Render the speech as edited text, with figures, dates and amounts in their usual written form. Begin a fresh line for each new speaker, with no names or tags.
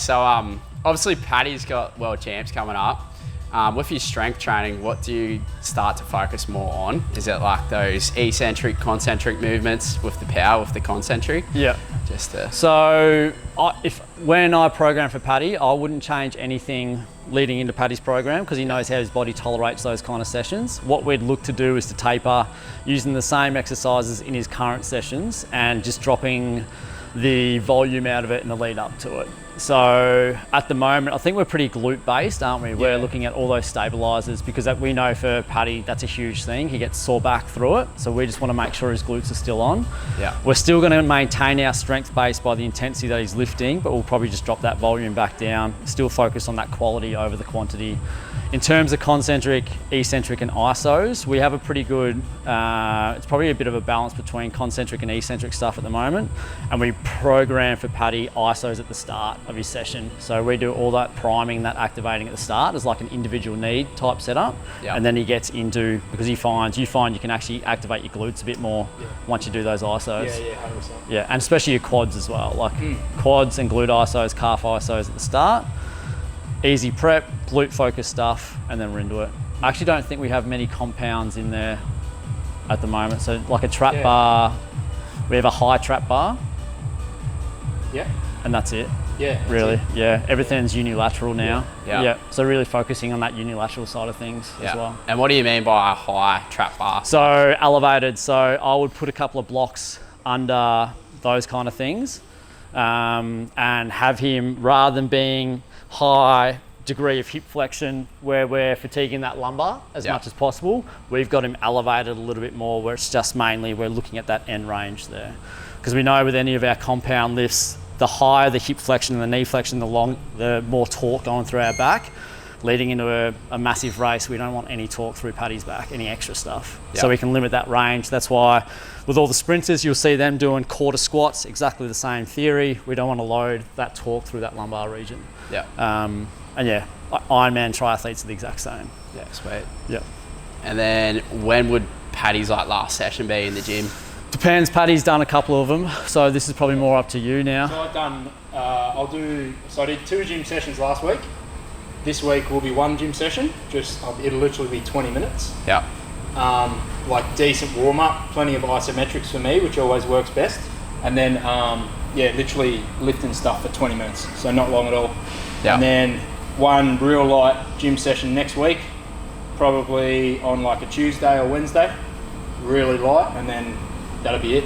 So obviously Paddy's got World Champs coming up. With your strength training, what do you start to focus more on? Is it like those eccentric, concentric movements with the power, with the concentric?
Yeah.
So
when I program for Paddy, I wouldn't change anything leading into Paddy's program because he knows how his body tolerates those kind of sessions. What we'd look to do is to taper using the same exercises in his current sessions and just dropping the volume out of it in the lead up to it. So at the moment, I think we're pretty glute based, aren't we? We're looking at all those stabilizers because we know for Paddy, that's a huge thing. He gets sore back through it. So we just want to make sure his glutes are still on.
Yeah.
We're still going to maintain our strength base by the intensity that he's lifting, but we'll probably just drop that volume back down, still focus on that quality over the quantity. In terms of concentric, eccentric and isos, we have a pretty good, it's probably a bit of a balance between concentric and eccentric stuff at the moment. And we program for Paddy isos at the start of his session. So we do all that priming, that activating at the start as like an individual need type setup.
Yep.
And then he gets into, because you find you can actually activate your glutes a bit more once you do those isos.
Yeah, 100%.
Yeah, and especially your quads as well. Like quads and glute isos, calf isos at the start. Easy prep, glute focused stuff, and then we're into it. I actually don't think we have many compounds in there at the moment. So like a trap bar, we have a high trap bar.
Yeah.
And that's it.
Yeah.
Really. Yeah. Everything's unilateral now.
Yeah.
So really focusing on that unilateral side of things as well.
And what do you mean by a high trap bar?
So elevated. So I would put a couple of blocks under those kind of things, and have him, rather than being high degree of hip flexion where we're fatiguing that lumbar as much as possible, we've got him elevated a little bit more where it's just mainly we're looking at that end range there. Because we know with any of our compound lifts, the higher the hip flexion and the knee flexion, the more torque going through our back. Leading into a massive race, we don't want any torque through Paddy's back, any extra stuff. So we can limit that range. That's why with all the sprinters, you'll see them doing quarter squats, exactly the same theory. We don't want to load that torque through that lumbar region.
Yeah.
And IronMan triathletes are the exact same.
Yeah, sweet.
Yeah.
And then when would Paddy's last session be in the gym?
Depends. Paddy's done a couple of them, so this is probably more up to you now.
So I did 2 gym sessions last week. This week will be 1 gym session. It'll literally be 20 minutes.
Yeah.
Like decent warm up, plenty of isometrics for me, which always works best. And then, literally lifting stuff for 20 minutes. So not long at all.
Yeah.
And then 1 real light gym session next week, probably on like a Tuesday or Wednesday, really light, and then that'll be it.